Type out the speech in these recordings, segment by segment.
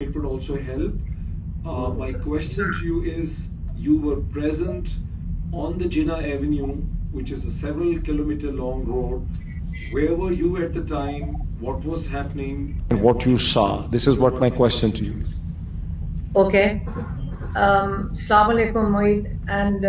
it would also help. My question to you is, you were present on the Jinnah Avenue, which is a several kilometer long road. Where were you at the time? What was happening? And what you saw? This is what my question to you is. Okay. Assalamu alaikum, Moeed. And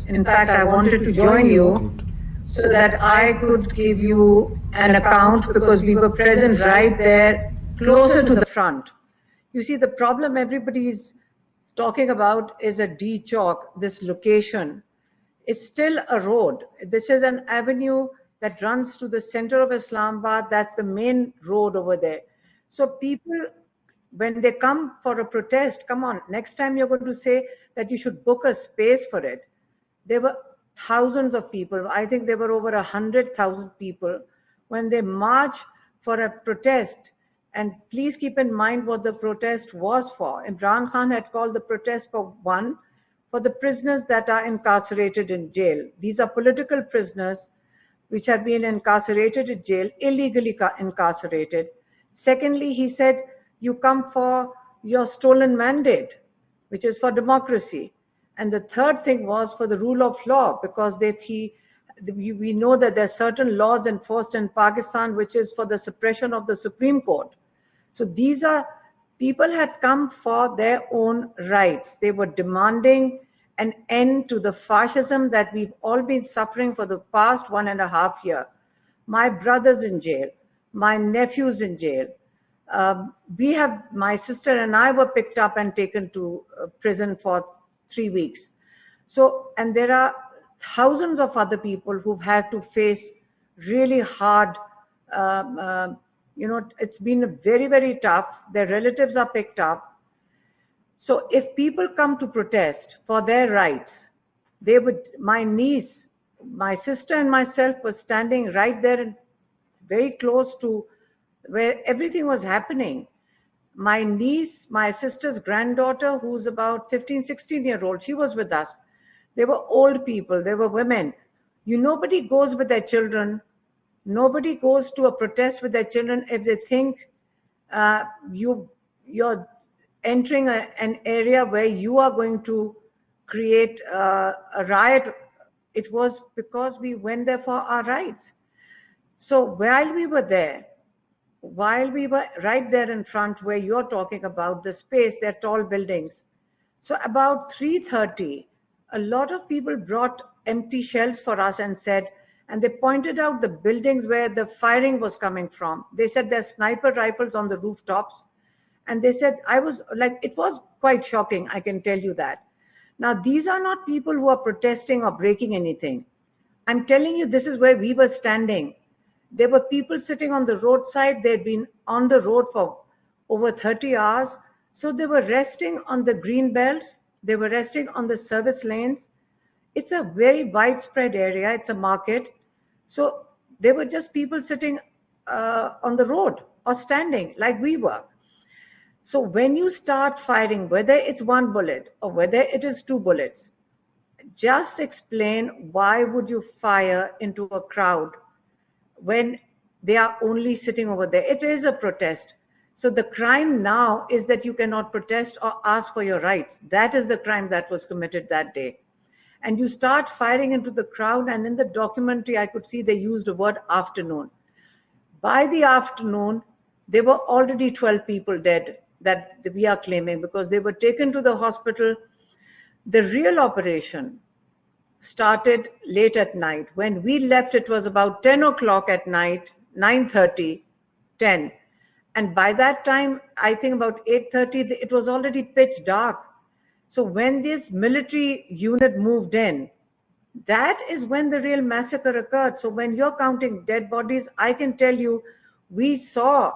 in fact, I wanted to join you so that I could give you an account, because we were present right there, closer to the front. You see, the problem everybody's talking about is a D Chalk, this location. It's still a road. This is an avenue that runs to the center of Islamabad. That's the main road over there. So people, when they come for a protest, come on, next time you're going to say that you should book a space for it. There were thousands of people. I think there were over 100,000 people when they marched for a protest. And please keep in mind what the protest was for. Imran Khan had called the protest for the prisoners that are incarcerated in jail. These are political prisoners which have been incarcerated in jail, illegally incarcerated. Secondly, he said, you come for your stolen mandate, which is for democracy. And the third thing was for the rule of law, because we know that there are certain laws enforced in Pakistan, which is for the suppression of the Supreme Court. So these are, people had come for their own rights. They were demanding an end to the fascism that we've all been suffering for the past 1.5 years. My brother's in jail, my nephew's in jail. My sister and I were picked up and taken to prison for 3 weeks. So, and there are thousands of other people who've had to face really hard, it's been very, very tough. Their relatives are picked up. So if people come to protest for their rights, my niece, my sister and myself were standing right there and very close to where everything was happening. My niece, my sister's granddaughter, who's about 15, 16-year-old, she was with us. They were old people, they were women. Nobody goes with their children. Nobody goes to a protest with their children if they think you're entering an area where you are going to create a riot. It was because we went there for our rights. So while we were there, while we were right there in front where you're talking about the space, they're tall buildings. So about 3:30, a lot of people brought empty shells for us and they pointed out the buildings where the firing was coming from. They said there's sniper rifles on the rooftops. And they said, it was quite shocking, I can tell you that. Now, these are not people who are protesting or breaking anything. I'm telling you, this is where we were standing. There were people sitting on the roadside. They'd been on the road for over 30 hours. So they were resting on the green belts. They were resting on the service lanes. It's a very widespread area. It's a market. So there were just people sitting on the road or standing like we were. So when you start firing, whether it's 1 bullet or whether it is 2 bullets, just explain why would you fire into a crowd when they are only sitting over there. It is a protest. So the crime now is that you cannot protest or ask for your rights. That is the crime that was committed that day. And you start firing into the crowd, and in the documentary, I could see they used the word afternoon. By the afternoon, there were already 12 people dead that we are claiming, because they were taken to the hospital. The real operation started late at night. When we left, it was about 10 o'clock at night, 9:30, 10. And by that time, I think about 8:30, it was already pitch dark. So when this military unit moved in, that is when the real massacre occurred. So when you're counting dead bodies, I can tell you, we saw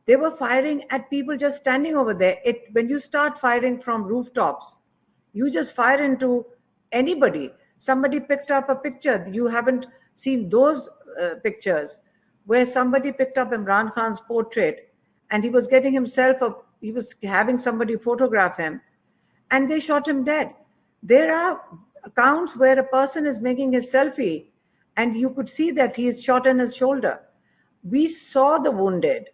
they were firing at people just standing over there. When you start firing from rooftops, you just fire into anybody. Somebody picked up a picture. You haven't seen those pictures where somebody picked up Imran Khan's portrait and he was getting he was having somebody photograph him, and they shot him dead. There are accounts where a person is making his selfie and you could see that he is shot in his shoulder. We saw the wounded.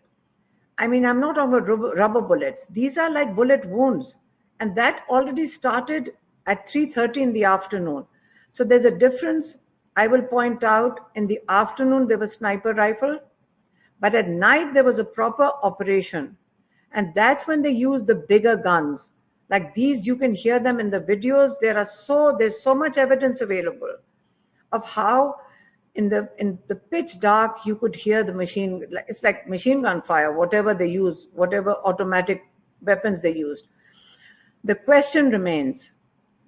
I mean, I'm not talking about rubber bullets. These are like bullet wounds. And that already started at 3:30 in the afternoon. So there's a difference. I will point out in the afternoon, there was sniper rifle, but at night, there was a proper operation. And that's when they used the bigger guns. Like these, you can hear them in the videos. There's so much evidence available of how in the pitch dark you could hear the machine. It's like machine gun fire, whatever they use, whatever automatic weapons they used. The question remains,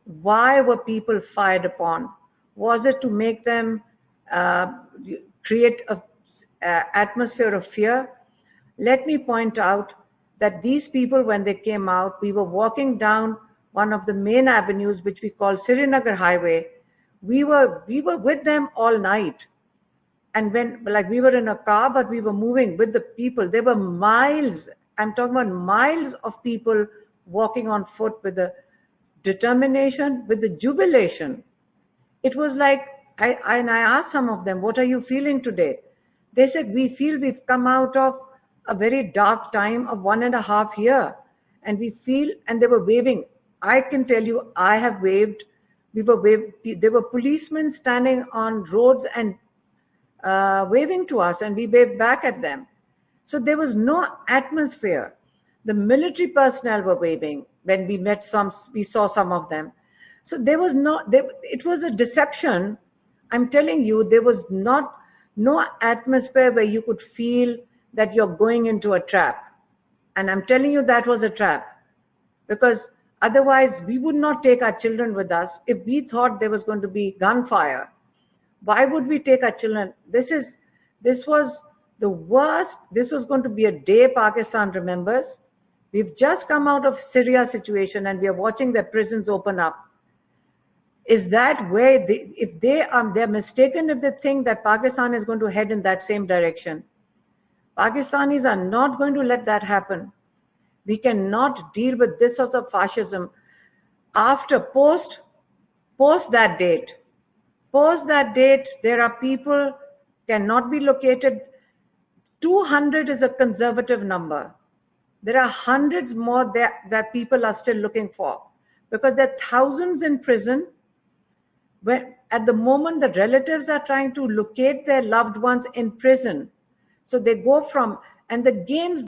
why were people fired upon? Was it to make them create a atmosphere of fear? Let me point out that these people, when they came out, we were walking down one of the main avenues, which we call Srinagar Highway. We were with them all night. And when, like, we were in a car, but we were moving with the people. There were miles, I'm talking about miles of people walking on foot with the determination, with the jubilation. It was like, I asked some of them, what are you feeling today? They said, we feel we've come out of a very dark time of 1.5 years. And we feel, and they were waving. I can tell you, I have waved. There were policemen standing on roads and waving to us, and we waved back at them. So there was no atmosphere. The military personnel were waving when we saw some of them. So there was it was a deception. I'm telling you, there was no atmosphere where you could feel that you're going into a trap. And I'm telling you, that was a trap, because otherwise we would not take our children with us. If we thought there was going to be gunfire, why would we take our children? This was the worst. This was going to be a day Pakistan remembers. We've just come out of Syria situation and we are watching their prisons open up. Is that where if they're mistaken if they think that Pakistan is going to head in that same direction? Pakistanis are not going to let that happen. We cannot deal with this sort of fascism post that date. Post that date, there are people cannot be located. 200 is a conservative number. There are hundreds more that people are still looking for, because there are thousands in prison. When at the moment the relatives are trying to locate their loved ones in prison, so they go from, and the games